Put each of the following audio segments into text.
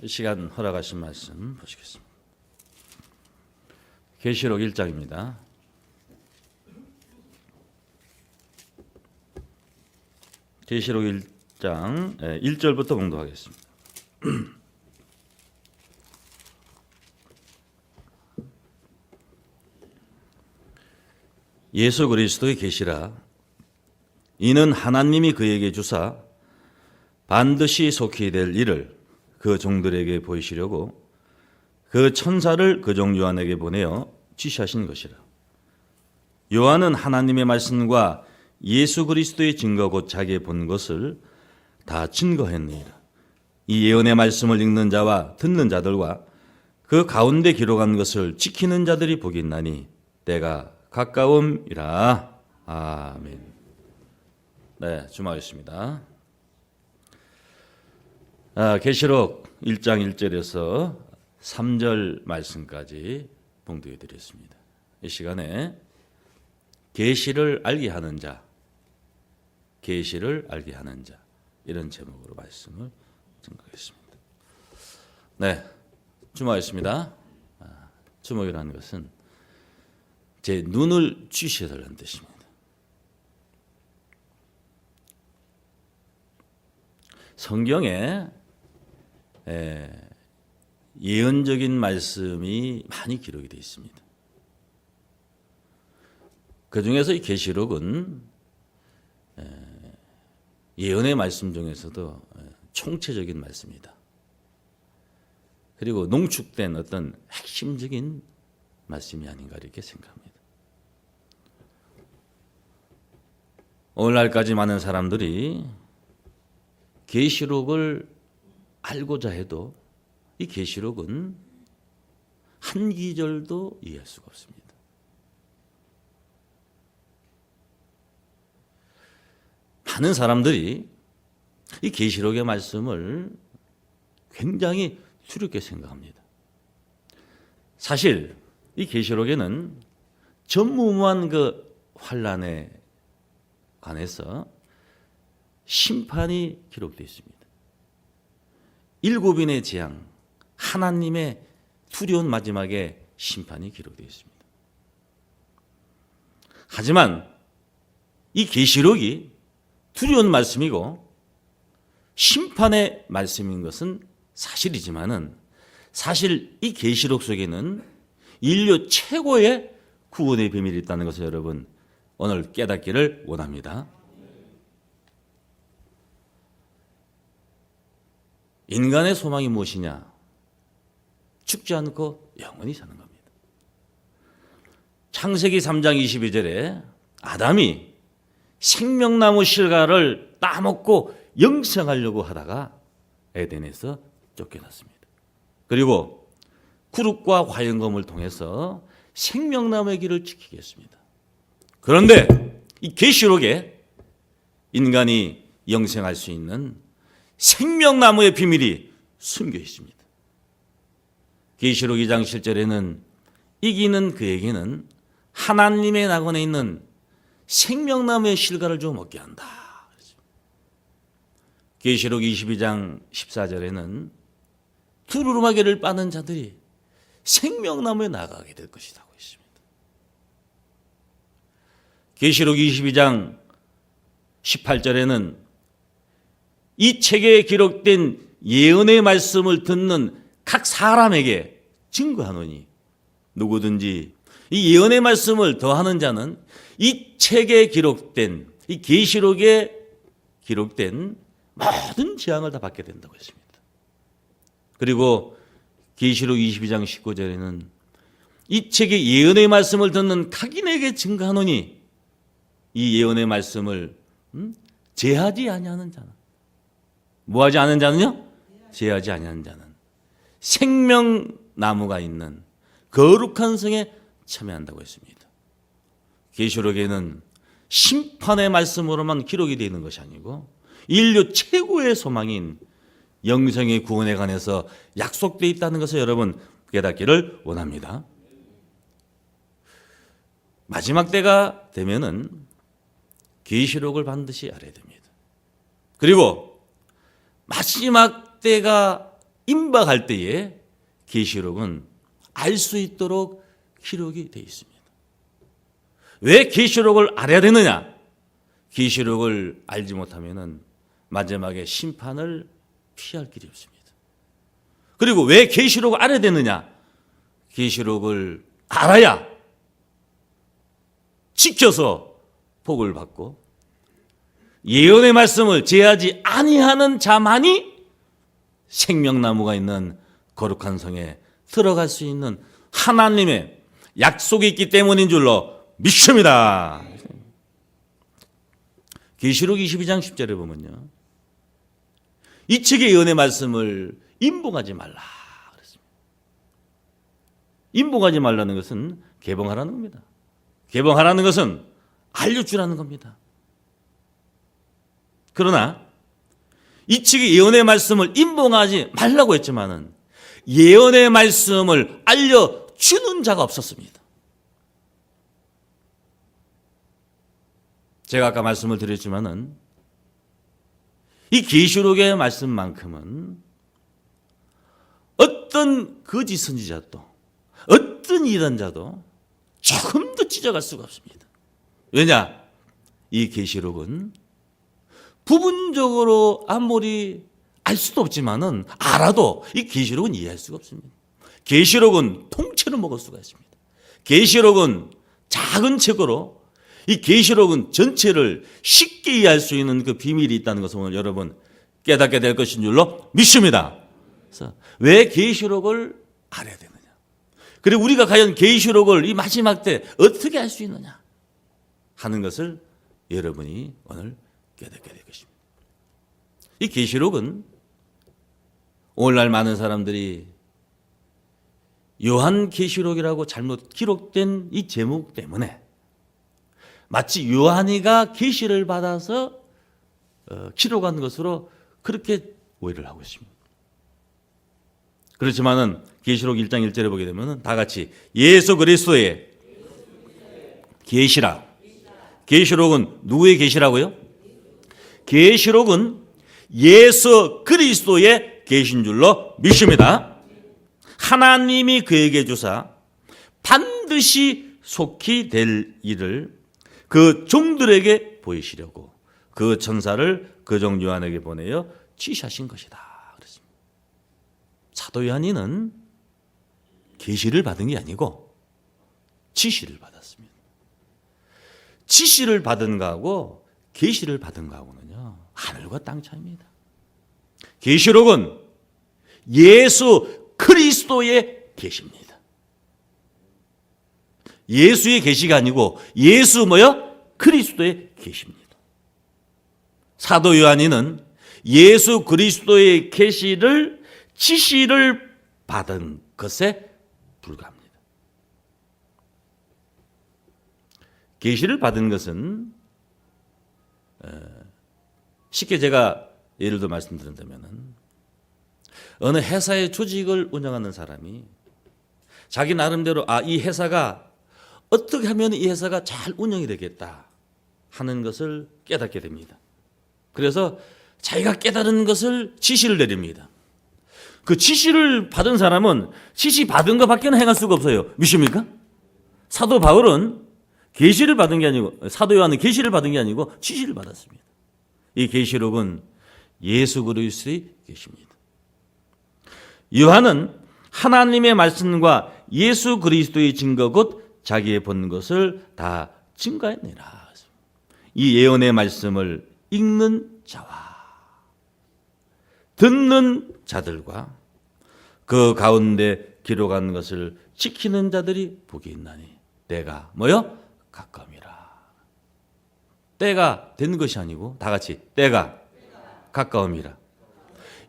이 시간 허락하신 말씀 보시겠습니다. 계시록 1장입니다. 계시록 1장 1절부터 공독하겠습니다. 예수 그리스도의 계시라. 이는 하나님이 그에게 주사 반드시 속히 될 일을 그 종들에게 보이시려고 그 천사를 그 종 요한에게 보내어 지시하신 것이라. 요한은 하나님의 말씀과 예수 그리스도의 증거 곧 자기의 본 것을 다 증거했느니라. 이 예언의 말씀을 읽는 자와 듣는 자들과 그 가운데 기록한 것을 지키는 자들이 복이 있나니 때가 가까움이라. 아멘. 네, 주마였습니다. 계시록 1장 1절에서 3절 말씀까지 봉독해 드렸습니다. 이 시간에 계시를 알게 하는 자, 계시를 알게 하는 자, 이런 제목으로 말씀을 증거하겠습니다. 네, 주목하겠습니다. 주목이라는 것은 제 눈을 주시라는 뜻입니다. 성경에 예언적인 말씀이 많이 기록이 되어 있습니다. 그 중에서 이 계시록은 예언의 말씀 중에서도 총체적인 말씀이다. 그리고 농축된 어떤 핵심적인 말씀이 아닌가 이렇게 생각합니다. 오늘날까지 많은 사람들이 계시록을 알고자 해도 이 계시록은 한 기절도 이해할 수가 없습니다. 많은 사람들이 이 계시록의 말씀을 굉장히 두렵게 생각합니다. 사실 이 계시록에는 전무후무한 그 환난에 관해서 심판이 기록되어 있습니다. 7인의 재앙, 하나님의 두려운 마지막에 심판이 기록되어 있습니다. 하지만 이 계시록이 두려운 말씀이고 심판의 말씀인 것은 사실이지만은 사실 이 계시록 속에는 인류 최고의 구원의 비밀이 있다는 것을 여러분 오늘 깨닫기를 원합니다. 인간의 소망이 무엇이냐? 죽지 않고 영원히 사는 겁니다. 창세기 3장 22절에 아담이 생명나무 실과를 따먹고 영생하려고 하다가 에덴에서 쫓겨났습니다. 그리고 구룩과 화영검을 통해서 생명나무의 길을 지키겠습니다. 그런데 이 계시록에 인간이 영생할 수 있는 생명나무의 비밀이 숨겨 있습니다. 계시록 2장 7절에는 이기는 그에게는 하나님의 낙원에 있는 생명나무의 실과를 좀 먹게 한다. 계시록 22장 14절에는 두루마기를 빠는 자들이 생명나무에 나가게 될 것이라고 했습니다. 계시록 22장 18절에는 이 책에 기록된 예언의 말씀을 듣는 각 사람에게 증거하노니 누구든지 이 예언의 말씀을 더하는 자는 이 책에 기록된 이 계시록에 기록된 모든 재앙을 다 받게 된다고 했습니다. 그리고 계시록 22장 19절에는 이 책의 예언의 말씀을 듣는 각인에게 증거하노니 이 예언의 말씀을 제하지 아니하는 자는 뭐하지 않은 자는요? 제하지 아니하는 자는 생명나무가 있는 거룩한 성에 참여한다고 했습니다. 계시록에는 심판의 말씀으로만 기록이 되어 있는 것이 아니고 인류 최고의 소망인 영생의 구원에 관해서 약속되어 있다는 것을 여러분 깨닫기를 원합니다. 마지막 때가 되면은 계시록을 반드시 알아야 됩니다. 그리고 마지막 때가 임박할 때에 계시록은 알 수 있도록 기록이 되어 있습니다. 왜 계시록을 알아야 되느냐? 계시록을 알지 못하면은 마지막에 심판을 피할 길이 없습니다. 그리고 왜 계시록을 알아야 되느냐? 계시록을 알아야 지켜서 복을 받고 예언의 말씀을 제하지 아니하는 자만이 생명나무가 있는 거룩한 성에 들어갈 수 있는 하나님의 약속이 있기 때문인 줄로 믿습니다. 계시록 22장 10절에 보면요, 이 책의 예언의 말씀을 임봉하지 말라 그랬습니다. 임봉하지 말라는 것은 개봉하라는 겁니다. 개봉하라는 것은 알려주라는 겁니다. 그러나 이 책의 예언의 말씀을 임봉하지 말라고 했지만은 예언의 말씀을 알려주는 자가 없었습니다. 제가 아까 말씀을 드렸지만은 이 계시록의 말씀만큼은 어떤 거짓 선지자도 어떤 이단자도 조금도 찢어갈 수가 없습니다. 왜냐? 이 계시록은 부분적으로 아무리 알 수도 없지만은 알아도 이 계시록은 이해할 수가 없습니다. 계시록은 통째로 먹을 수가 있습니다. 계시록은 작은 책으로 이 계시록은 전체를 쉽게 이해할 수 있는 그 비밀이 있다는 것을 오늘 여러분 깨닫게 될 것인 줄로 믿습니다. 그래서 왜 계시록을 알아야 되느냐? 그리고 우리가 과연 계시록을 이 마지막 때 어떻게 알 수 있느냐 하는 것을 여러분이 오늘 깨닫게 될 것입니다. 이 계시록은 오늘날 많은 사람들이 요한계시록이라고 잘못 기록된 이 제목 때문에 마치 요한이가 계시를 받아서 기록한 것으로 그렇게 오해를 하고 있습니다. 그렇지만은 계시록 1장 1절에 보게 되면 다 같이 예수 그리스도의 계시라. 계시록은 누구의 계시라고요? 계시록은 예수 그리스도의 계신 줄로 믿습니다. 하나님이 그에게 주사 반드시 속히 될 일을 그 종들에게 보이시려고 그 천사를 그 종 요한에게 보내어 지시하신 것이다 그랬습니다. 사도 요한이는 계시를 받은 게 아니고 지시를 받았습니다. 지시를 받은 거하고 계시를 받은 거하고는요, 하늘과 땅 차이입니다. 계시록은 예수 그리스도의 계시입니다. 예수의 계시가 아니고 예수 그리스도의 계시입니다. 사도 요한이는 예수 그리스도의 계시를 지시를 받은 것에 불과합니다. 계시를 받은 것은 쉽게 제가 예를 들어 말씀드린다면 어느 회사의 조직을 운영하는 사람이 자기 나름대로 이 회사가 어떻게 하면 이 회사가 잘 운영이 되겠다 하는 것을 깨닫게 됩니다. 그래서 자기가 깨달은 것을 지시를 내립니다. 그 지시를 받은 사람은 지시 받은 것밖에 행할 수가 없어요. 믿습니까? 사도 바울은 계시를 받은 게 아니고, 사도 요한은 계시를 받은 게 아니고 지시를 받았습니다. 이 계시록은 예수 그리스도의 계시입니다. 요한은 하나님의 말씀과 예수 그리스도의 증거 곧 자기의 본 것을 다 증거했느니라. 이 예언의 말씀을 읽는 자와 듣는 자들과 그 가운데 기록한 것을 지키는 자들이 복이 있나니 때가 가까움이라. 때가 된 것이 아니고 다 같이 때가 가까움이라.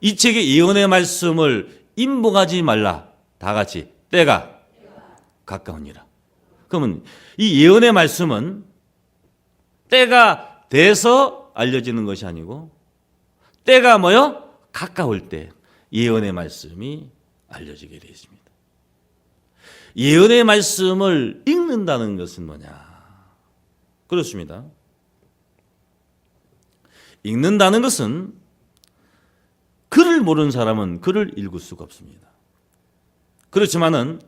이 책의 예언의 말씀을 임봉하지 말라. 다 같이 때가 가까우니라. 그러면 이 예언의 말씀은 때가 돼서 알려지는 것이 아니고 때가 가까울 때 예언의 말씀이 알려지게 되어 있습니다. 예언의 말씀을 읽는다는 것은 뭐냐? 그렇습니다. 읽는다는 것은 글을 모르는 사람은 글을 읽을 수가 없습니다. 그렇지만은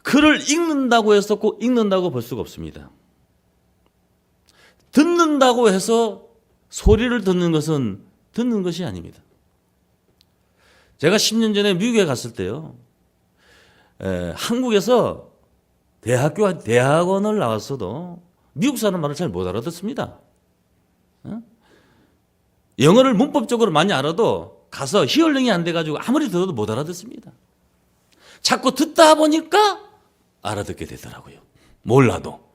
글을 읽는다고 해서 꼭 읽는다고 볼 수가 없습니다. 듣는다고 해서 소리를 듣는 것은 듣는 것이 아닙니다. 제가 10년 전에 미국에 갔을 때요, 한국에서 대학원을 나왔어도 미국 사람 말을 잘 못 알아듣습니다. 영어를 문법적으로 많이 알아도 가서 히어링이 안 돼가지고 아무리 들어도 못 알아듣습니다. 자꾸 듣다 보니까 알아듣게 되더라고요. 몰라도.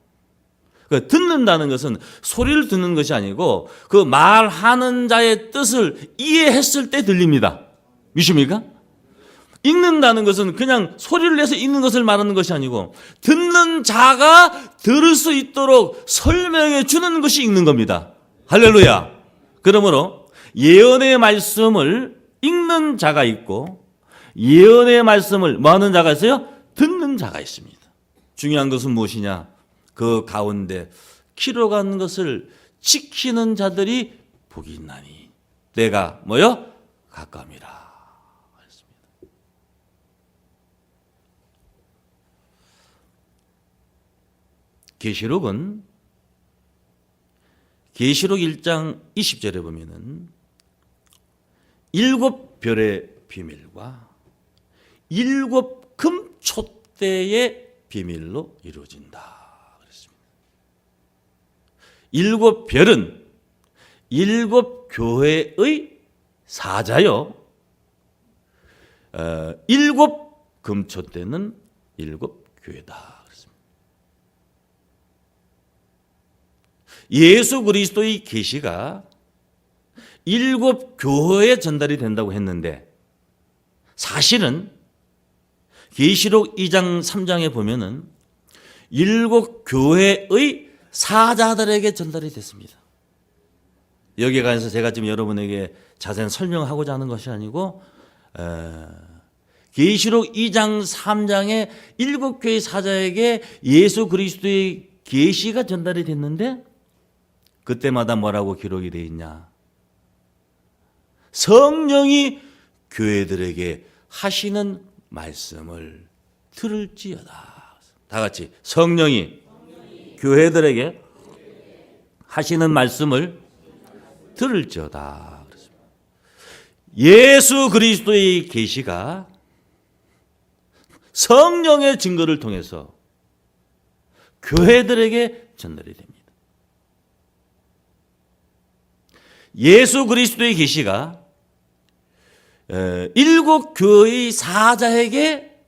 듣는다는 것은 소리를 듣는 것이 아니고 그 말하는 자의 뜻을 이해했을 때 들립니다. 믿습니까? 읽는다는 것은 그냥 소리를 내서 읽는 것을 말하는 것이 아니고 듣는 자가 들을 수 있도록 설명해 주는 것이 읽는 겁니다. 할렐루야. 그러므로 예언의 말씀을 읽는 자가 있고 예언의 말씀을 뭐 하는 자가 있어요? 듣는 자가 있습니다. 중요한 것은 무엇이냐? 그 가운데 기록한 것을 지키는 자들이 복이 있나니 내가 뭐요? 가까움이라. 계시록은 계시록 1장 20절에 보면은 7별의 비밀과 7 금촛대의 비밀로 이루어진다 그랬습니다. 7별은 7 교회의 사자요. 7 금촛대는 7 교회다. 예수 그리스도의 계시가 7 교회에 전달이 된다고 했는데 사실은 계시록 2장 3장에 보면은 7 교회의 사자들에게 전달이 됐습니다. 여기에 관해서 제가 지금 여러분에게 자세한 설명하고자 하는 것이 아니고 계시록 2장 3장에 7 교회의 사자에게 예수 그리스도의 계시가 전달이 됐는데 그때마다 뭐라고 기록이 되어 있냐? 성령이 교회들에게 하시는 말씀을 들을지어다. 다 같이 성령이 교회들에게 하시는 말씀을 들을지어다. 예수 그리스도의 계시가 성령의 증거를 통해서 교회들에게 전달이 됩니다. 예수 그리스도의 계시가 7 교회의 사자에게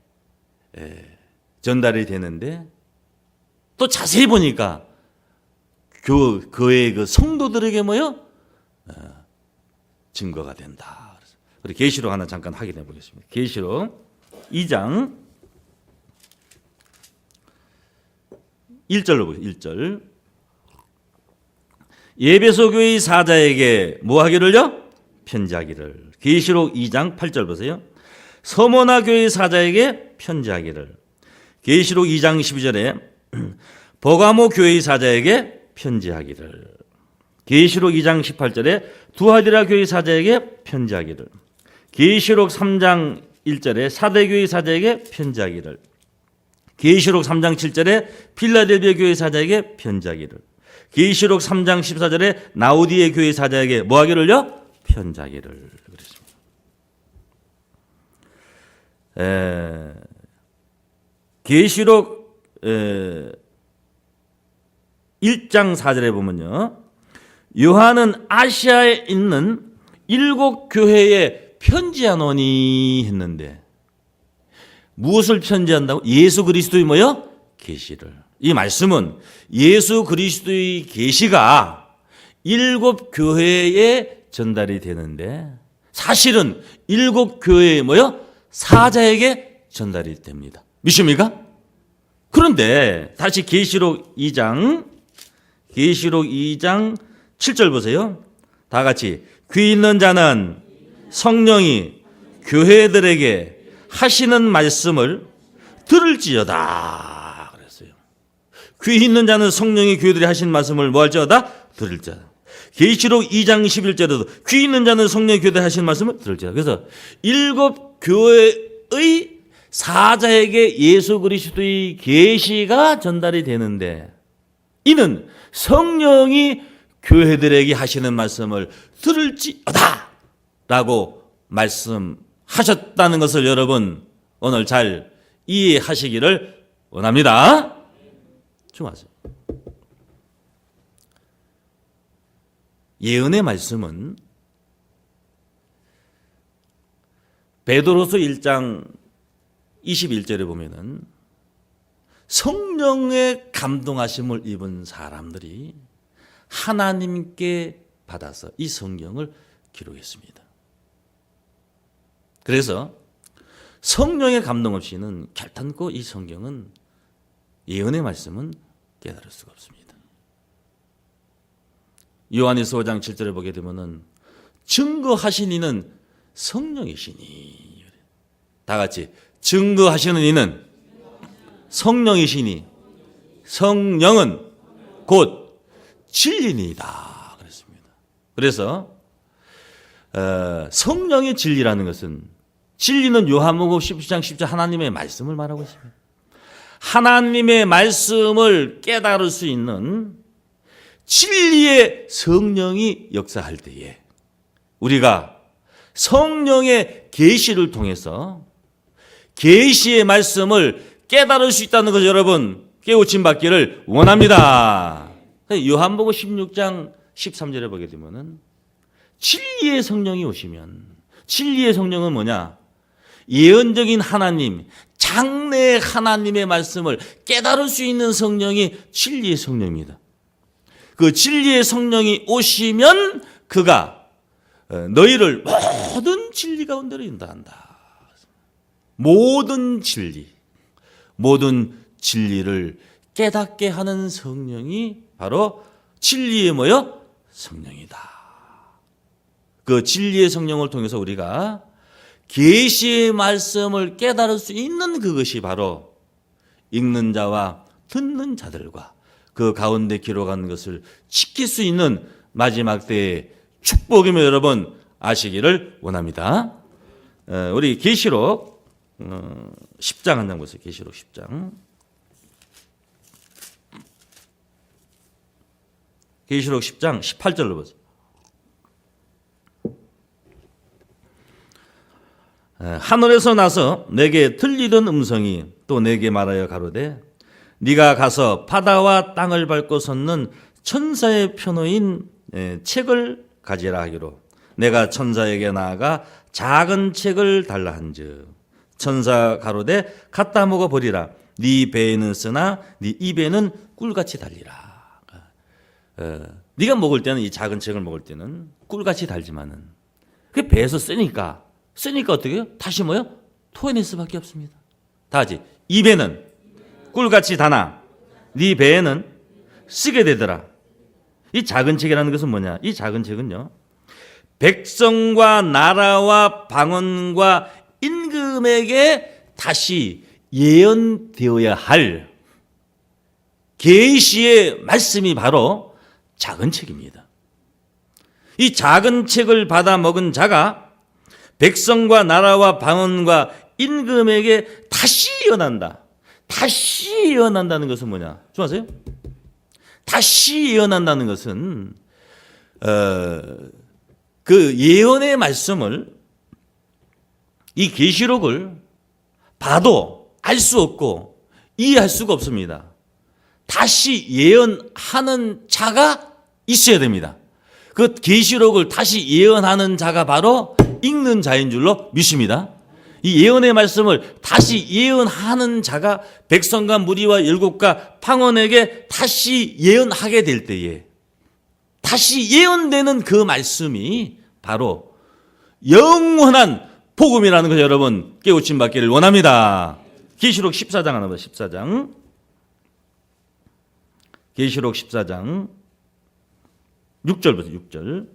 전달이 되는데 또 자세히 보니까 교회의 그 성도들에게 뭐요? 증거가 된다. 우리 계시록 하나 잠깐 확인해 보겠습니다. 계시록 2장 1절로 보세요. 1절. 예배소 교회의 사자에게 뭐 하기를요? 편지하기를. 계시록 2장 8절 보세요. 서모나 교회의 사자에게 편지하기를. 계시록 2장 12절에 버가모 교회의 사자에게 편지하기를. 계시록 2장 18절에 두아디라 교회의 사자에게 편지하기를. 계시록 3장 1절에 사대 교회의 사자에게 편지하기를. 계시록 3장 7절에 필라델비아 교회의 사자에게 편지하기를. 계시록 3장 14절에 나우디의 교회 사자에게 뭐 하기를요? 편지하기를 그랬습니다. 계시록 1장 4절에 보면요. 요한은 아시아에 있는 7 교회에 편지하노니 했는데 무엇을 편지한다고? 예수 그리스도의 뭐요? 계시를. 이 말씀은 예수 그리스도의 계시가 7 교회에 전달이 되는데 사실은 7 교회의 뭐요? 사자에게 전달이 됩니다. 믿습니까? 그런데 다시 계시록 2장 7절 보세요. 다 같이 귀 있는 자는 성령이 교회들에게 하시는 말씀을 들을지어다 그랬어요. 귀 있는 자는 성령이 교회들이 하신 말씀을 뭐 할지어다? 들을지어다. 계시록 2장 11절에도 귀 있는 자는 성령의 교대하시는 말씀을 들을지어다. 그래서 7 교회의 사자에게 예수 그리스도의 계시가 전달이 되는데 이는 성령이 교회들에게 하시는 말씀을 들을지어다 라고 말씀하셨다는 것을 여러분 오늘 잘 이해하시기를 원합니다. 중하세요. 예언의 말씀은 베드로서 1장 21절에 보면은 성령의 감동하심을 입은 사람들이 하나님께 받아서 이 성경을 기록했습니다. 그래서 성령의 감동 없이는 결단코 이 성경은 예언의 말씀은 깨달을 수가 없습니다. 요한일서 5장 7절에 보게 되면은 증거하신 이는 성령이시니, 다 같이 증거하시는 이는 성령이시니 성령은 곧 진리니이다 그랬습니다. 그래서 성령의 진리라는 것은, 진리는 요한복음 10장 10절 하나님의 말씀을 말하고 있습니다. 하나님의 말씀을 깨달을 수 있는 진리의 성령이 역사할 때에 우리가 성령의 계시를 통해서 계시의 말씀을 깨달을 수 있다는 것을 여러분 깨우침 받기를 원합니다. 요한복음 16장 13절에 보게 되면은 진리의 성령이 오시면, 진리의 성령은 뭐냐? 예언적인 하나님, 장래 하나님의 말씀을 깨달을 수 있는 성령이 진리의 성령입니다. 그 진리의 성령이 오시면 그가 너희를 모든 진리 가운데로 인도한다. 모든 진리, 모든 진리를 깨닫게 하는 성령이 바로 진리의 뭐요? 성령이다. 그 진리의 성령을 통해서 우리가 계시의 말씀을 깨달을 수 있는 그것이 바로 읽는 자와 듣는 자들과 그 가운데 기록한 것을 지킬 수 있는 마지막 때의 축복임을 여러분 아시기를 원합니다. 우리 계시록 10장 한 장 보세요. 계시록 10장. 계시록 10장 18절로 보세요. 하늘에서 나서 내게 들리던 음성이 또 내게 말하여 가로되 네가 가서 바다와 땅을 밟고 섰는 천사의 표노인 책을 가지라 하기로, 내가 천사에게 나아가 작은 책을 달라 한즉 천사 가로되 갖다 먹어 버리라. 네 배에는 쓰나 네 입에는 꿀같이 달리라. 네가 먹을 때는, 이 작은 책을 먹을 때는 꿀같이 달지만은 그 배에서 쓰니까 어떻게 해요? 다시 뭐요? 토해낼 수밖에 없습니다. 다 같이 입에는 꿀같이 다나 네 배에는 쓰게 되더라. 이 작은 책이라는 것은 뭐냐? 이 작은 책은요, 백성과 나라와 방언과 임금에게 다시 예언되어야 할 계시의 말씀이 바로 작은 책입니다. 이 작은 책을 받아 먹은 자가 백성과 나라와 방언과 임금에게 다시 예언한다. 다시 예언한다는 것은 뭐냐? 좀 아세요? 다시 예언한다는 것은 그 예언의 말씀을, 이 계시록을 봐도 알 수 없고 이해할 수가 없습니다. 다시 예언하는 자가 있어야 됩니다. 그 계시록을 다시 예언하는 자가 바로 읽는 자인 줄로 믿습니다. 이 예언의 말씀을 다시 예언하는 자가 백성과 무리와 율곡과 방언에게 다시 예언하게 될 때에 다시 예언되는 그 말씀이 바로 영원한 복음이라는 걸 여러분 깨우침 받기를 원합니다. 계시록 14장 하나 봐. 14장. 계시록 14장 6절부터 6절.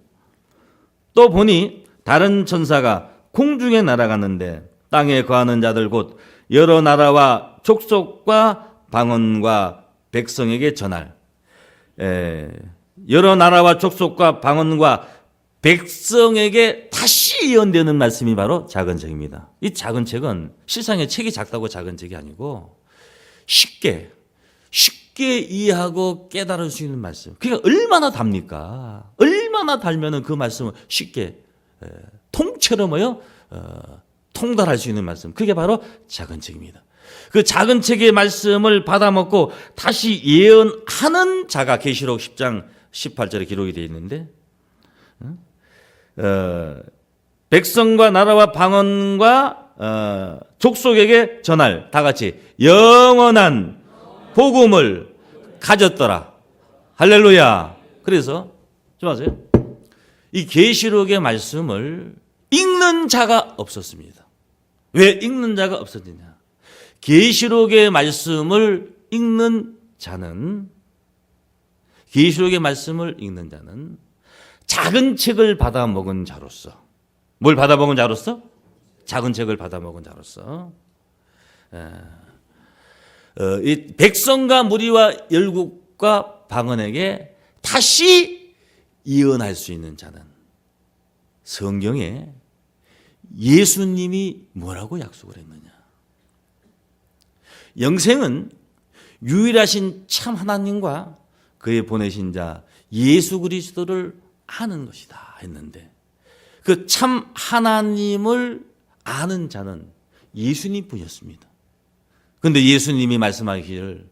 또 보니 다른 천사가 공중에 날아가는데 땅에 거하는 자들 곧 여러 나라와 족속과 방언과 백성에게 전할 여러 나라와 족속과 방언과 백성에게 다시 예언되는 말씀이 바로 작은 책입니다. 이 작은 책은 실상의 책이 작다고 작은 책이 아니고 쉽게 이해하고 깨달을 수 있는 말씀. 그러니까 얼마나 답니까? 얼마나 달면은 그 말씀을 쉽게 통째로 통달할 수 있는 말씀. 그게 바로 작은 책입니다. 그 작은 책의 말씀을 받아먹고 다시 예언하는 자가 계시록 10장 18절에 기록이 되어 있는데 백성과 나라와 방언과 족속에게 전할 다 같이 영원한 복음을 가졌더라. 할렐루야. 그래서 좀 아세요? 이 계시록의 말씀을 읽는 자가 없었습니다. 왜 읽는 자가 없었느냐? 계시록의 말씀을 읽는 자는 작은 책을 받아먹은 자로서, 뭘 받아먹은 자로서? 작은 책을 받아먹은 자로서 이 백성과 무리와 열국과 방언에게 다시 예언할 수 있는 자는 성경에 예수님이 뭐라고 약속을 했느냐? 영생은 유일하신 참 하나님과 그의 보내신 자 예수 그리스도를 아는 것이다 했는데 그 참 하나님을 아는 자는 예수님 뿐이었습니다. 그런데 예수님이 말씀하기를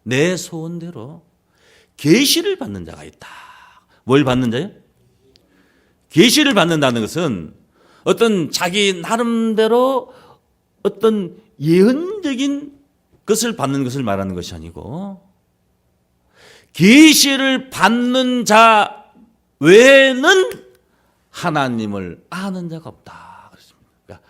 내 소원대로 계시를 받는 자가 있다. 뭘 받는 자요? 계시를 받는다는 것은 어떤 자기 나름대로 어떤 예언적인 것을 받는 것을 말하는 것이 아니고 계시를 받는 자 외에는 하나님을 아는 자가 없다. 그렇습니다.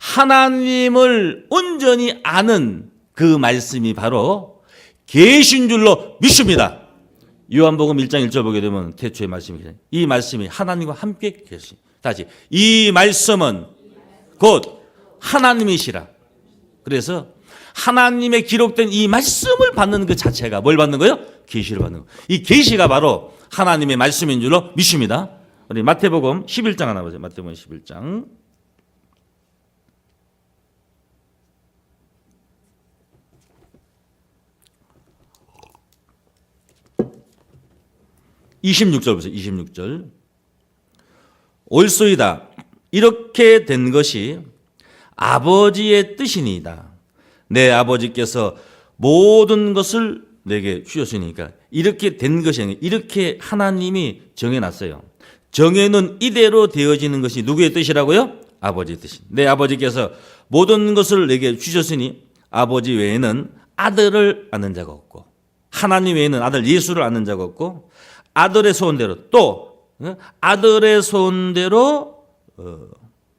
하나님을 온전히 아는 그 말씀이 바로 계신 줄로 믿습니다. 요한복음 1장 1절 보게 되면 태초의 말씀이죠. 이 말씀이 하나님과 함께 계시. 다시 이 말씀은 곧 하나님이시라. 그래서 하나님의 기록된 이 말씀을 받는 그 자체가 뭘 받는 거예요? 계시를 받는 거. 이 계시가 바로 하나님의 말씀인 줄로 믿습니다. 우리 마태복음 11장 하나 보세요. 마태복음 11장. (26절) 보세요. 26절. 옳소이다. 이렇게 된 것이 아버지의 뜻이니이다. 내 아버지께서 모든 것을 내게 주셨으니까. 이렇게 된 것이 아니라 이렇게 하나님이 정해놨어요. 정해놓은 이대로 되어지는 것이 누구의 뜻이라고요? 아버지의 뜻이. 내 아버지께서 모든 것을 내게 주셨으니 아버지 외에는 아들을 아는 자가 없고 하나님 외에는 아들 예수를 아는 자가 없고 아들의 소원대로 또 아들의 소원대로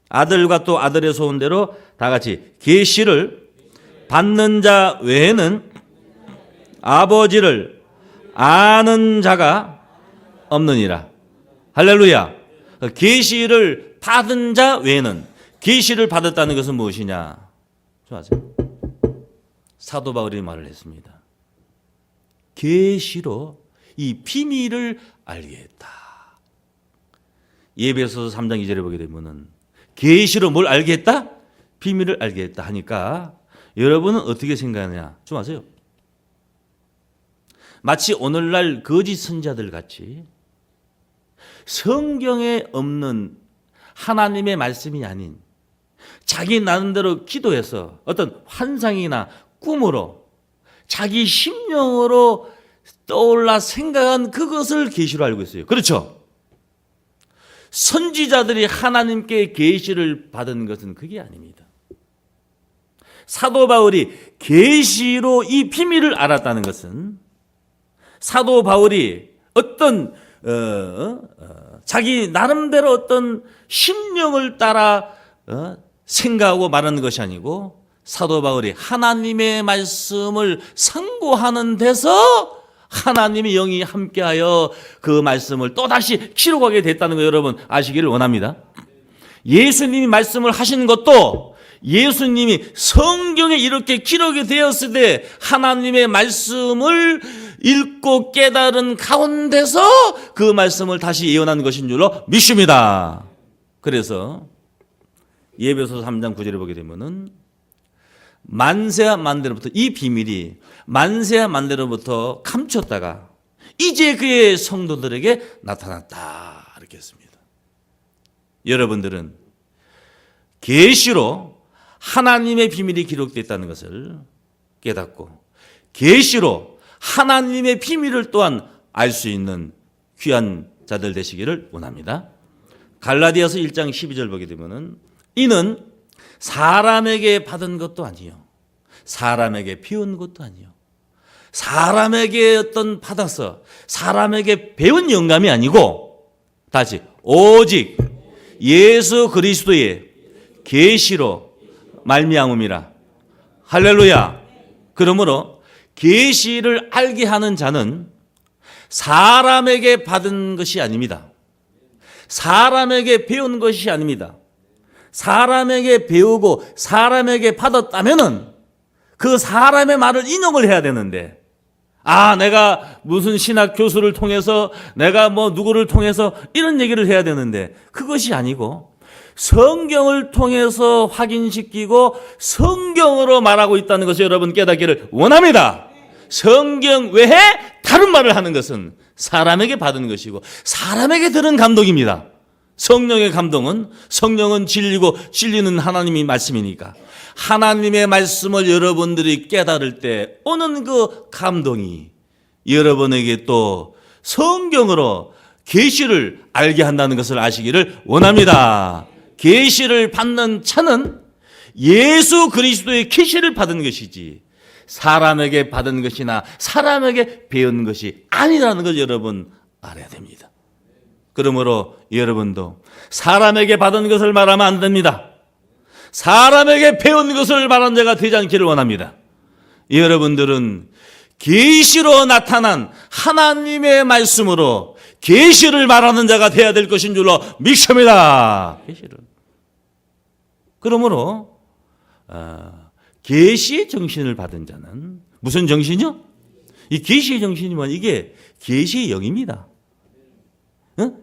아들과 또 아들의 소원대로 다 같이 계시를 받는 자 외에는 아버지를 아는 자가 없느니라. 할렐루야. 계시를 받은 자 외에는 계시를 받았다는 것은 무엇이냐? 좀 아세요? 사도 바울이 말을 했습니다. 계시로 이 비밀을 알게 했다. 에베소서 3장 2절에 보게 되면은 계시로 뭘 알게 했다? 비밀을 알게 했다 하니까 여러분은 어떻게 생각하느냐? 좀 아세요? 마치 오늘날 거짓 선자들 같이 성경에 없는 하나님의 말씀이 아닌 자기 나름대로 기도해서 어떤 환상이나 꿈으로 자기 심령으로 떠올라 생각한 그것을 계시로 알고 있어요. 그렇죠? 선지자들이 하나님께 계시를 받은 것은 그게 아닙니다. 사도 바울이 계시로 이 비밀을 알았다는 것은 사도 바울이 어떤 자기 나름대로 어떤 심령을 따라 생각하고 말하는 것이 아니고 사도 바울이 하나님의 말씀을 상고하는 데서 하나님의 영이 함께하여 그 말씀을 또다시 기록하게 됐다는 거 여러분 아시기를 원합니다. 예수님이 말씀을 하신 것도 예수님이 성경에 이렇게 기록이 되었을 때 하나님의 말씀을 읽고 깨달은 가운데서 그 말씀을 다시 예언한 것인 줄로 믿습니다. 그래서 예배소서 3장 9절에 보게 되면은 만세와 만대로부터 이 비밀이 만세와 만대로부터 감췄다가 이제 그의 성도들에게 나타났다 이렇게 했습니다. 여러분들은 계시로 하나님의 비밀이 기록되어 있다는 것을 깨닫고 계시로 하나님의 비밀을 또한 알 수 있는 귀한 자들 되시기를 원합니다. 갈라디아서 1장 12절 보게 되면은 이는 사람에게 받은 것도 아니요 사람에게 배운 것도 아니요 사람에게 어떤 받아서 사람에게 배운 영감이 아니고 다시 오직 예수 그리스도의 계시로 말미암음이라. 할렐루야. 그러므로 계시를 알게 하는 자는 사람에게 받은 것이 아닙니다. 사람에게 배운 것이 아닙니다. 사람에게 배우고 사람에게 받았다면은 그 사람의 말을 인용을 해야 되는데, 내가 무슨 신학 교수를 통해서 내가 뭐 누구를 통해서 이런 얘기를 해야 되는데 그것이 아니고 성경을 통해서 확인시키고 성경으로 말하고 있다는 것을 여러분 깨닫기를 원합니다. 성경 외에 다른 말을 하는 것은 사람에게 받은 것이고 사람에게 들은 감동입니다. 성령의 감동은 성령은 진리고 진리는 하나님의 말씀이니까 하나님의 말씀을 여러분들이 깨달을 때 오는 그 감동이 여러분에게 또 성경으로 계시를 알게 한다는 것을 아시기를 원합니다. 계시를 받는 자는 예수 그리스도의 계시를 받은 것이지 사람에게 받은 것이나 사람에게 배운 것이 아니라는 걸 여러분 알아야 됩니다. 그러므로 여러분도 사람에게 받은 것을 말하면 안 됩니다. 사람에게 배운 것을 말한 자가 되지 않기를 원합니다. 여러분들은 계시로 나타난 하나님의 말씀으로 계시를 말하는 자가 되어야 될 것인 줄로 믿습니다. 계시를. 그러므로 계시의 정신을 받은 자는 무슨 정신이요? 이 계시의 정신이 뭐냐? 이게 계시의 영입니다.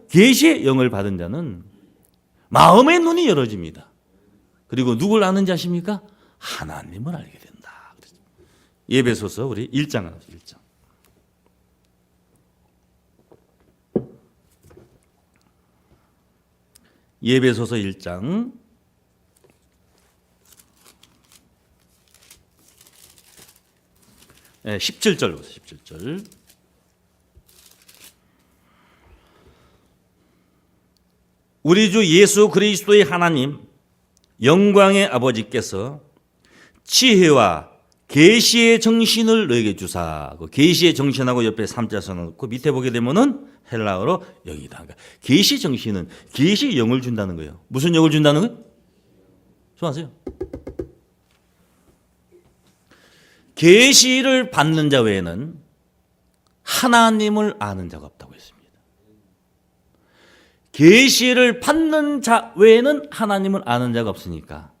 계시의 영을 받은 자는 마음의 눈이 열어집니다. 그리고 누굴 아는지 아십니까? 하나님을 알게 된다. 예배소서 우리 1장 하죠. 1장. 예배소서 1장 17절 보세요. 17절. 우리 주 예수 그리스도의 하나님 영광의 아버지께서 지혜와 계시의 정신을 너에게 주사. 그 계시의 정신하고 옆에 3자 써놓고 밑에 보게 되면은 헬라어로 영이다. 그러니까 계시 정신은 계시 영을 준다는 거예요. 무슨 영을 준다는 거예요? 좋아하세요? 계시를 받는 자 외에는 하나님을 아는 자가 없다고 했습니다. 계시를 받는 자 외에는 하나님을 아는 자가 없으니까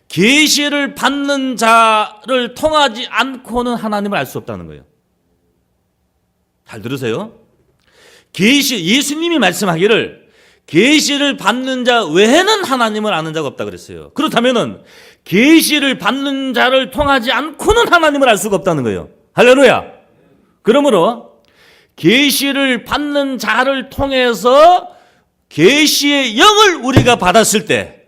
계시를 받는 자를 통하지 않고는 하나님을 알 수 없다는 거예요. 잘 들으세요. 예수님이 말씀하기를 계시를 받는 자 외에는 하나님을 아는 자가 없다 그랬어요. 그렇다면은 계시를 받는 자를 통하지 않고는 하나님을 알 수가 없다는 거예요. 할렐루야. 그러므로 계시를 받는 자를 통해서 계시의 영을 우리가 받았을 때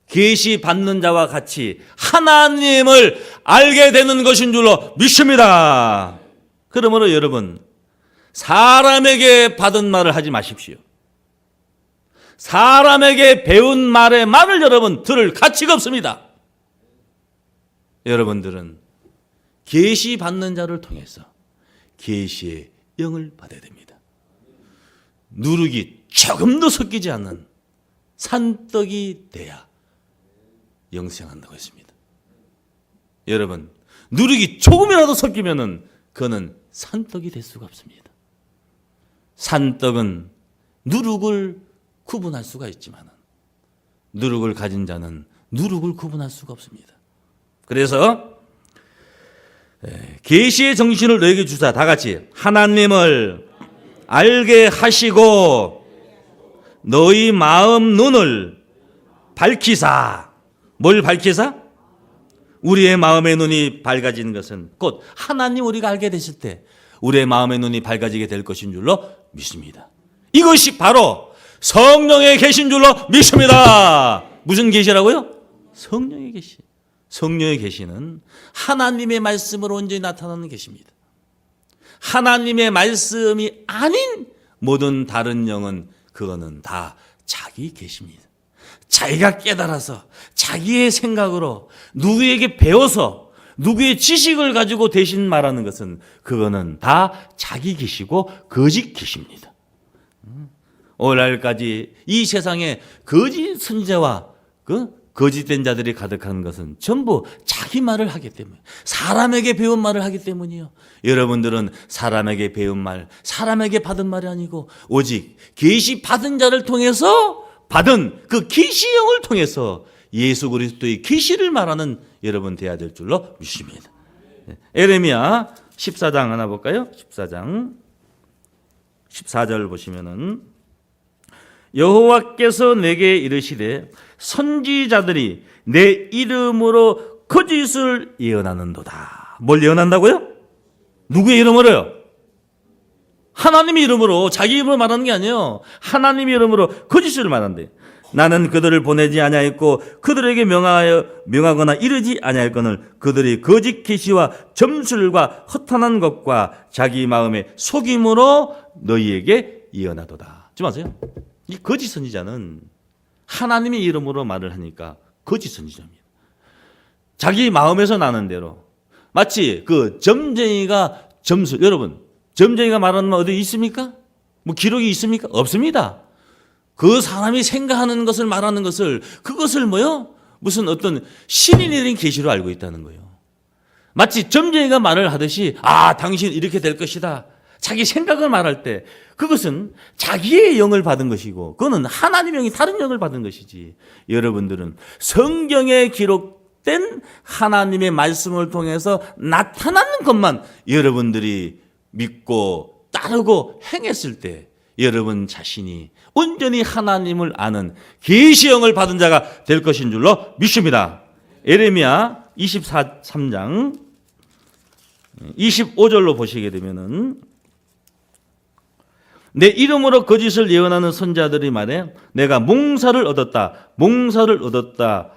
계시 받는 자와 같이 하나님을 알게 되는 것인 줄로 믿습니다. 그러므로 여러분 사람에게 받은 말을 하지 마십시오. 사람에게 배운 말의 말을 여러분 들을 가치가 없습니다. 여러분들은 계시 받는 자를 통해서 계시의 영을 받아야 됩니다. 누룩이 조금도 섞이지 않는 산떡이 돼야 영생한다고 했습니다. 여러분 누룩이 조금이라도 섞이면은 그거는 산떡이 될 수가 없습니다. 산떡은 누룩을 구분할 수가 있지만 누룩을 가진 자는 누룩을 구분할 수가 없습니다. 그래서 계시의 정신을 너에게 주사. 다 같이 하나님을 알게 하시고 너희 마음 눈을 밝히사. 뭘 밝히사? 우리의 마음의 눈이 밝아지는 것은 곧 하나님 우리가 알게 됐을 때 우리의 마음의 눈이 밝아지게 될 것인 줄로 믿습니다. 이것이 바로 성령의 계신 줄로 믿습니다. 무슨 계시라고요? 성령의 계시. 성령의 계시는 하나님의 말씀으로 온전히 나타나는 계시입니다. 하나님의 말씀이 아닌 모든 다른 영은 그거는 다 자기 계시입니다. 자기가 깨달아서 자기의 생각으로 누구에게 배워서 누구의 지식을 가지고 대신 말하는 것은 그거는 다 자기 계시고 거짓 계십니다. 오늘날까지 이 세상에 거짓 선지자와 거짓된 자들이 가득한 것은 전부 자기 말을 하기 때문에 사람에게 배운 말을 하기 때문이요. 여러분들은 사람에게 배운 말, 사람에게 받은 말이 아니고 오직 계시 받은 자를 통해서 받은 그 계시형을 통해서 예수 그리스도의 계시를 말하는 여러분 되어야 될 줄로 믿습니다. 에레미야 14장 하나 볼까요? 14장 14절 보시면은 여호와께서 내게 이르시되 선지자들이 내 이름으로 거짓을 예언하는도다. 뭘 예언한다고요? 누구의 이름으로요? 하나님의 이름으로, 자기 이름으로 말하는 게 아니에요. 하나님의 이름으로 거짓을 말한대. 나는 그들을 보내지 아니하였고 그들에게 명하거나 이르지 아니하였거늘 그들이 거짓 계시와 점술과 허탄한 것과 자기 마음의 속임으로 너희에게 예언하도다. 좀 아세요? 이 거짓 선지자는 하나님의 이름으로 말을 하니까 거짓 선지자입니다. 자기 마음에서 나는 대로 마치 그 점쟁이가 점술, 여러분 점쟁이가 말하는 말 어디 있습니까? 뭐 기록이 있습니까? 없습니다. 그 사람이 생각하는 것을 말하는 것을 그것을 뭐요? 무슨 어떤 신이 내린 계시로 알고 있다는 거예요. 마치 점쟁이가 말을 하듯이 당신 이렇게 될 것이다. 자기 생각을 말할 때 그것은 자기의 영을 받은 것이고 그거는 하나님의 영이 다른 영을 받은 것이지. 여러분들은 성경에 기록된 하나님의 말씀을 통해서 나타나는 것만 여러분들이 믿고 따르고 행했을 때 여러분 자신이 온전히 하나님을 아는 계시형을 받은 자가 될 것인 줄로 믿습니다. 에레미야 23장 25절로 보시게 되면은 내 이름으로 거짓을 예언하는 선자들이 말해 내가 몽사를 얻었다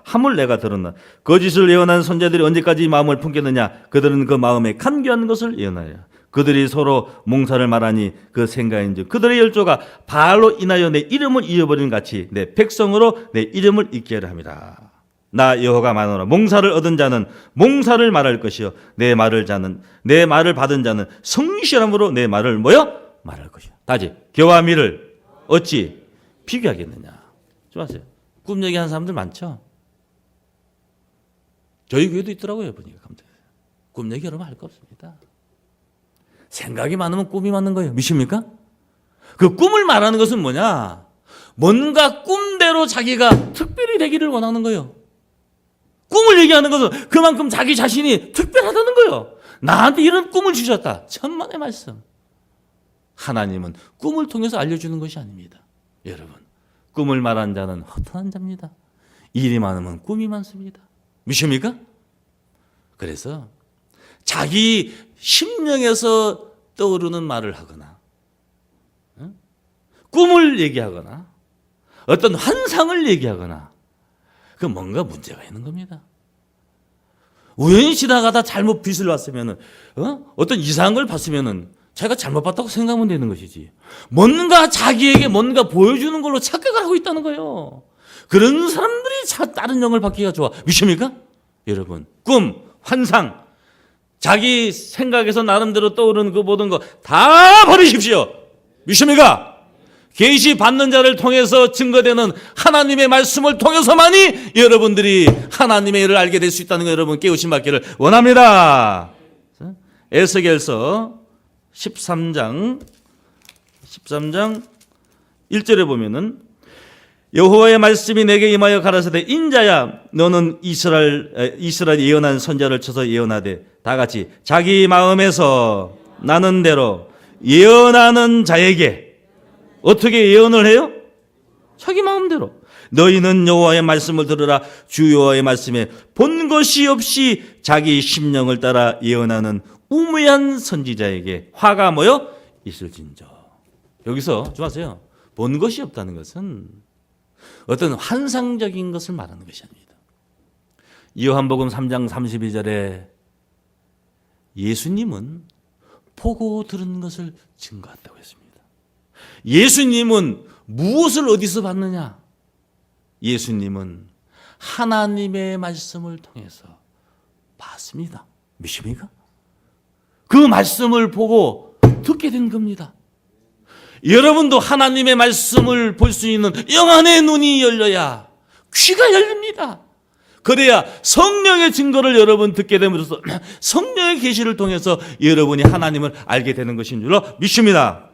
함을 내가 들었나. 거짓을 예언하는 선자들이 언제까지 마음을 품겠느냐. 그들은 그 마음에 간교한 것을 예언하여 그들이 서로 몽사를 말하니 그 생각인즉 그들의 열조가 바알로 인하여 내 이름을 잃어버린 같이 내 백성으로 내 이름을 잊게 하려 함이라. 나 여호와가 말하노라. 몽사를 얻은 자는 몽사를 말할 것이요 내 말을 받은 자는 성실함으로 내 말을 말할 것이요. 다시 겨와 미를 어찌 비교하겠느냐. 좀 아세요? 꿈 얘기하는 사람들 많죠? 저희 교회도 있더라고요. 보니까 꿈 얘기 여러분 할 거 없습니다. 생각이 많으면 꿈이 맞는 거예요. 믿습니까? 그 꿈을 말하는 것은 뭐냐? 뭔가 꿈대로 자기가 특별히 되기를 원하는 거예요. 꿈을 얘기하는 것은 그만큼 자기 자신이 특별하다는 거예요. 나한테 이런 꿈을 주셨다. 천만의 말씀. 하나님은 꿈을 통해서 알려주는 것이 아닙니다. 여러분, 꿈을 말한 자는 허탄한 자입니다. 일이 많으면 꿈이 많습니다. 믿습니까? 그래서 자기 심령에서 떠오르는 말을 하거나 꿈을 얘기하거나 어떤 환상을 얘기하거나 그 뭔가 문제가 있는 겁니다. 우연히 지나가다 잘못 빛을 봤으면 어떤 이상한 걸 봤으면 자기가 잘못 봤다고 생각하면 되는 것이지. 뭔가 자기에게 뭔가 보여주는 걸로 착각을 하고 있다는 거예요. 그런 사람들이 다른 영을 받기가 좋아. 믿습니까? 여러분, 꿈, 환상, 자기 생각에서 나름대로 떠오르는 그 모든 거 다 버리십시오. 믿습니까? 계시 받는 자를 통해서 증거되는 하나님의 말씀을 통해서만이 여러분들이 하나님의 일을 알게 될 수 있다는 거 여러분 깨우침 받기를 원합니다. 에스겔서 13장 1절에 보면은 여호와의 말씀이 내게 임하여 가라사대 인자야 너는 이스라엘 예언한 선자를 쳐서 예언하되 다 같이 자기 마음에서 나는 대로 예언하는 자에게 어떻게 예언을 해요? 자기 마음대로. 너희는 여호와의 말씀을 들으라. 주 여호와의 말씀에 본 것이 없이 자기 심령을 따라 예언하는 우매한 선지자에게 화가 뭐요? 있을진저. 여기서 좀 아세요. 본 것이 없다는 것은 어떤 환상적인 것을 말하는 것이 아닙니다. 요한복음 3장 32절에 예수님은 보고 들은 것을 증거한다고 했습니다. 예수님은 무엇을 어디서 봤느냐? 예수님은 하나님의 말씀을 통해서 봤습니다. 믿습니까? 그 말씀을 보고 듣게 된 겁니다. 여러분도 하나님의 말씀을 볼 수 있는 영안의 눈이 열려야 귀가 열립니다. 그래야 성령의 증거를 여러분 듣게 됨으로써 성령의 계시를 통해서 여러분이 하나님을 알게 되는 것인 줄로 믿습니다.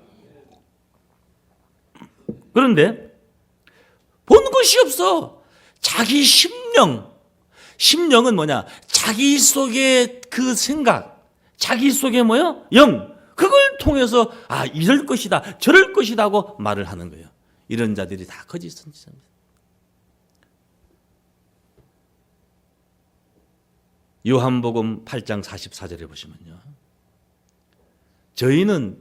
그런데 본 것이 없어. 자기 심령은 뭐냐? 자기 속의 그 생각, 자기 속의 뭐요? 영, 그걸 통해서 이럴 것이다 저럴 것이다 하고 말을 하는 거예요. 이런 자들이 다 거짓 선지자입니다. 요한복음 8장 44절에 보시면요, 저희는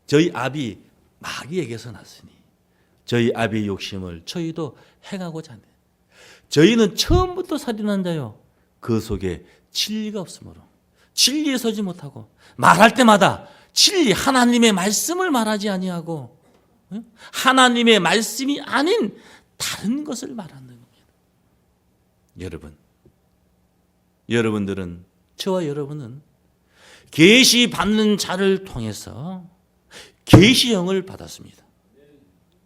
저희 아비 마귀에게서 났으니 저희 아비의 욕심을 저희도 행하고자 하네. 저희는 처음부터 살인한 자요 그 속에 진리가 없으므로 진리에 서지 못하고 말할 때마다 진리 하나님의 말씀을 말하지 아니하고 하나님의 말씀이 아닌 다른 것을 말하는 겁니다. 여러분들은 저와 여러분은 계시 받는 자를 통해서 계시형을 받았습니다.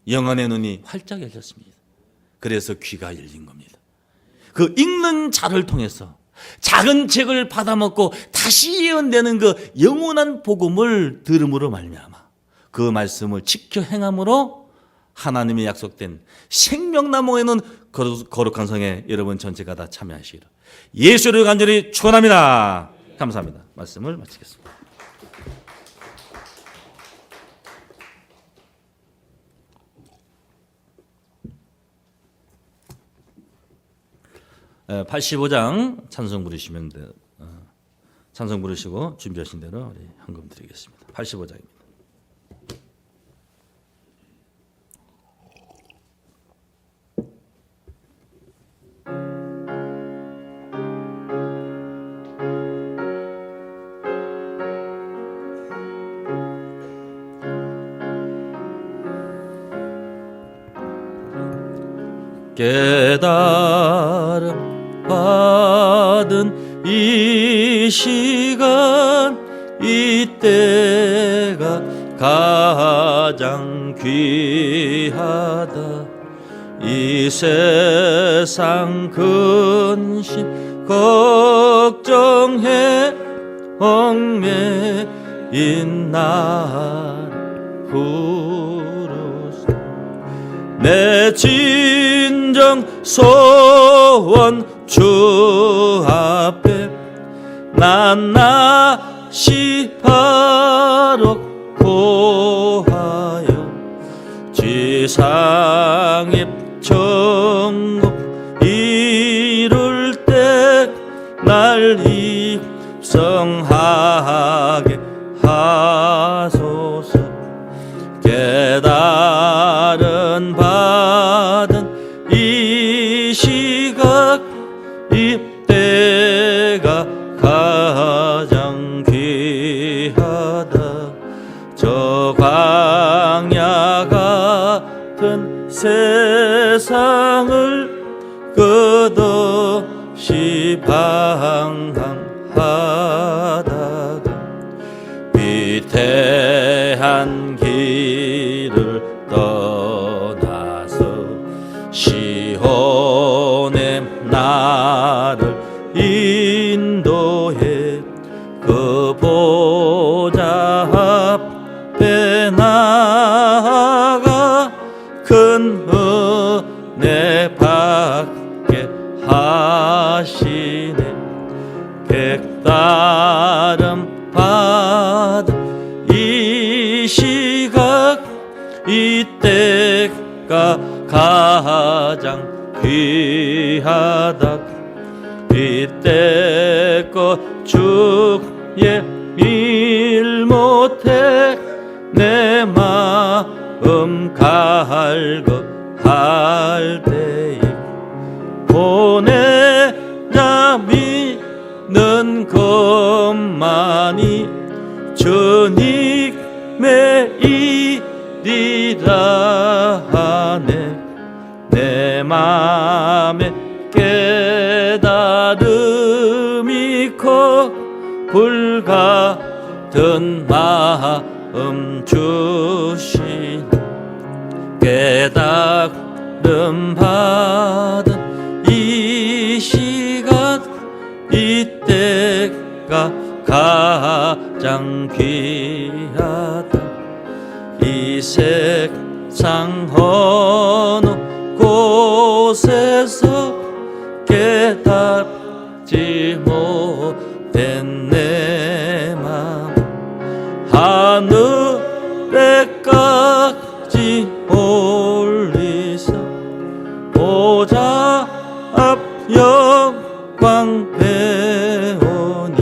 영안의 눈이 활짝 열렸습니다. 그래서 귀가 열린 겁니다. 그 읽는 자를 통해서 작은 책을 받아먹고 다시 예언되는 그 영원한 복음을 들음으로 말미암아 그 말씀을 지켜 행함으로 하나님의 약속된 생명나무에는 거룩한 성에 여러분 전체가 다 참여하시기를 예수를 간절히 축원합니다. 감사합니다. 말씀을 마치겠습니다. 에, 85장 찬송 부르시면 찬송 부르시고 준비하신 대로 우리 헌금 드리겠습니다. 85장입니다. 깨달음 받은 이 시간 이때가 가장 귀하다. 이 세상 근심 걱정해 얽매인 날 부르소. 내 진정 소원 주 앞에 낱낱이 바로 고하여 지상의 정국 이룰 때 날 입성하게 하소서. 깨달은 받은 이 시각 이때가 가장 귀하다. 저 광야 같은 세상을 끝없이 방황하다가 위태한 길을 떠나서 시온의 나를 인도해 그 보좌 앞에 나아가 큰 은혜 깨달음 받은 이 시각 이때가 가장 귀하다. 이때껏 주의 일 못해 내 마음 갈급할 때에 보내자 믿는 것만이 주님의 일이라 하네. 내 맘에 깨달음이 커 불같은 마음 주신 깨달음 받은 이 시간 이때가 가장 귀하다. 이 세상 어느 곳에서 깨닫지 못된 내 맘 하늘에까지 올리사 보좌 앞 영광 배우니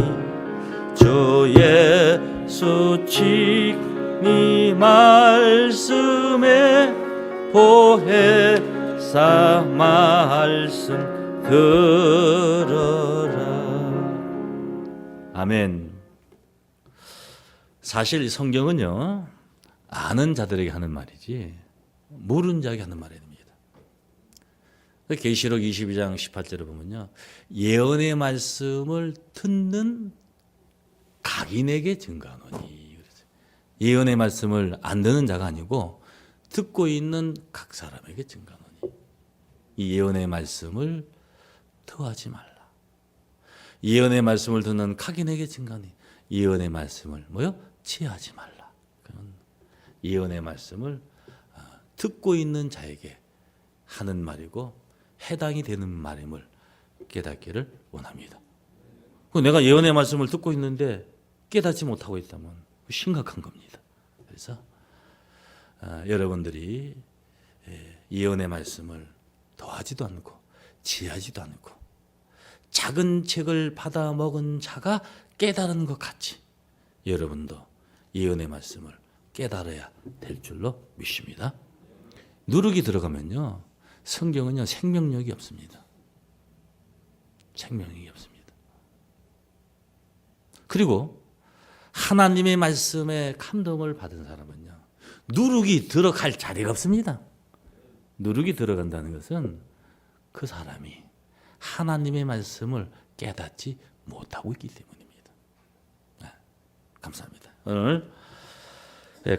주 예수 친히 말씀에 보혜사 말씀 들어라. 아멘. 사실 이 성경은요, 아는 자들에게 하는 말이지 모르는 자에게 하는 말이 됩니다. 계시록 22장 18절에 보면요, 예언의 말씀을 듣는 각인에게 증가하노니. 예언의 말씀을 안 듣는 자가 아니고 듣고 있는 각 사람에게 증가하노니. 이 예언의 말씀을 토하지 말라. 예언의 말씀을 듣는 각인에게 증가하니 예언의 말씀을 취하지 말라. 그런 예언의 말씀을 듣고 있는 자에게 하는 말이고 해당이 되는 말임을 깨닫기를 원합니다. 내가 예언의 말씀을 듣고 있는데 깨닫지 못하고 있다면 심각한 겁니다. 그래서 여러분들이 예언의 말씀을 더하지도 않고 지하지도 않고 작은 책을 받아 먹은 자가 깨달은 것 같이 여러분도 예언의 말씀을 깨달아야 될 줄로 믿습니다. 누룩이 들어가면요, 성경은요 생명력이 없습니다. 생명력이 없습니다. 그리고 하나님의 말씀에 감동을 받은 사람은요, 누룩이 들어갈 자리가 없습니다. 누룩이 들어간다는 것은 그 사람이 하나님의 말씀을 깨닫지 못하고 있기 때문입니다. 네, 감사합니다. 오늘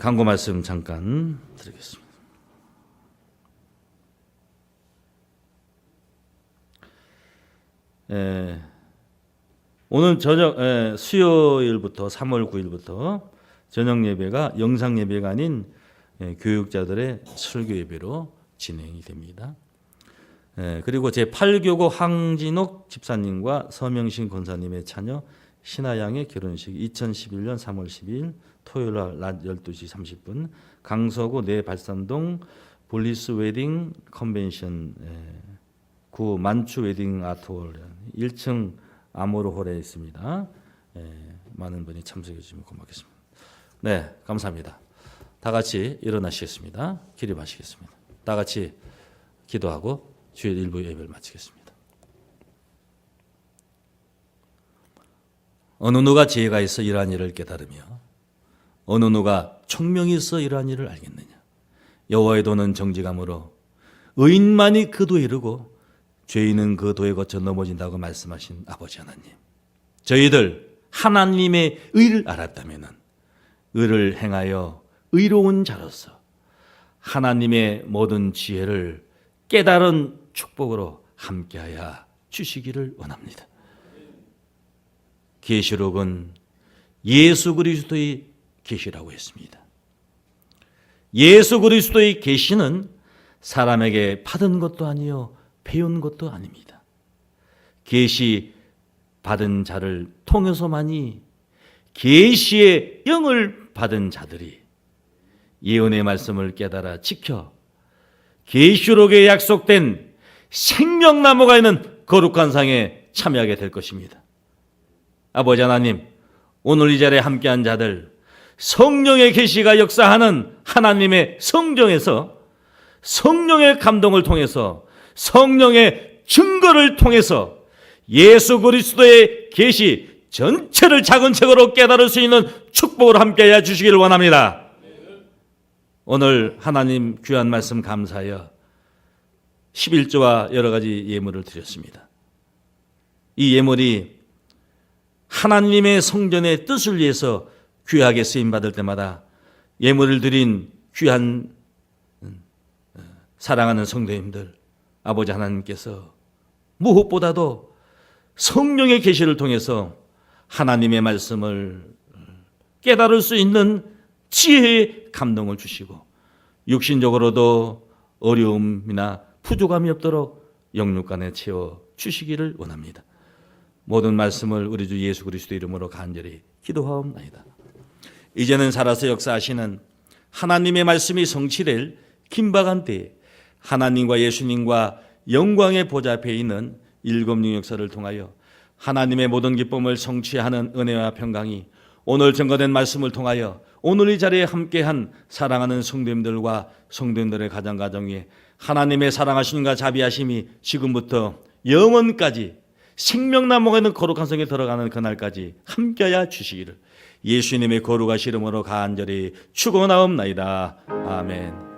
광고 말씀 잠깐 드리겠습니다. 오늘 저녁 수요일부터 3월 9일부터 저녁 예배가 영상 예배가 아닌 교육자들의 설교 예배로 진행이 됩니다. 그리고 제8교구 황진옥 집사님과 서명신 권사님의 자녀 신하양의 결혼식 2011년 3월 12일 토요일 낮 12시 30분 강서구 내발산동 볼리스 웨딩 컨벤션 9 만추 웨딩 아트홀 1층 아모르홀에 있습니다. 많은 분이 참석해 주시면 고맙겠습니다. 네, 감사합니다. 다 같이 일어나시겠습니다. 기립하시겠습니다. 다 같이 기도하고 주일 일부 예배를 마치겠습니다. 어느 누가 지혜가 있어 이러한 일을 깨달으며 어느 누가 총명이 있어 이러한 일을 알겠느냐. 여호와의 도는 정직함으로 의인만이 그 도에 이르고 죄인은 그 도에 거쳐 넘어진다고 말씀하신 아버지 하나님, 저희들 하나님의 의를 알았다면 의를 행하여 의로운 자로서 하나님의 모든 지혜를 깨달은 축복으로 함께하여 주시기를 원합니다. 계시록은 예수 그리스도의 계시라고 했습니다. 예수 그리스도의 계시는 사람에게 받은 것도 아니요 배운 것도 아닙니다. 계시 받은 자를 통해서만이, 계시의 영을 받은 자들이 예언의 말씀을 깨달아 지켜 계시록에 약속된 생명나무가 있는 거룩한 상에 참여하게 될 것입니다. 아버지 하나님, 오늘 이 자리에 함께한 자들, 성령의 계시가 역사하는 하나님의 성정에서 성령의 감동을 통해서, 성령의 증거를 통해서 예수 그리스도의 계시 전체를 작은 책으로 깨달을 수 있는 축복을 함께해 주시기를 원합니다. 오늘 하나님 귀한 말씀 감사하여 11조와 여러 가지 예물을 드렸습니다. 이 예물이 하나님의 성전의 뜻을 위해서 귀하게 쓰임받을 때마다 예물을 드린 귀한 사랑하는 성도님들, 아버지 하나님께서 무엇보다도 성령의 계시를 통해서 하나님의 말씀을 깨달을 수 있는 지혜의 감동을 주시고, 육신적으로도 어려움이나 부족함이 없도록 영육간에 채워 주시기를 원합니다. 모든 말씀을 우리 주 예수 그리스도 이름으로 간절히 기도하옵나이다. 이제는 살아서 역사하시는 하나님의 말씀이 성취될 긴박한 때에 하나님과 예수님과 영광의 보좌 앞에 있는 일곱육 역사를 통하여 하나님의 모든 기쁨을 성취하는 은혜와 평강이 오늘 증거된 말씀을 통하여 오늘 이 자리에 함께한 사랑하는 성도님들과 성도님들의 가정에 하나님의 사랑하심과 자비하심이 지금부터 영원까지 생명나무가 있는 거룩한 성에 들어가는 그날까지 함께하여 주시기를 예수님의 거룩하신 이름으로 간절히 축원하옵나이다. 아멘.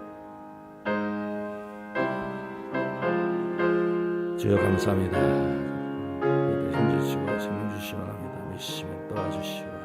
주여 감사합니다. 힘주시고 생명 주시기 원합니다. 믿으시면 도와주시고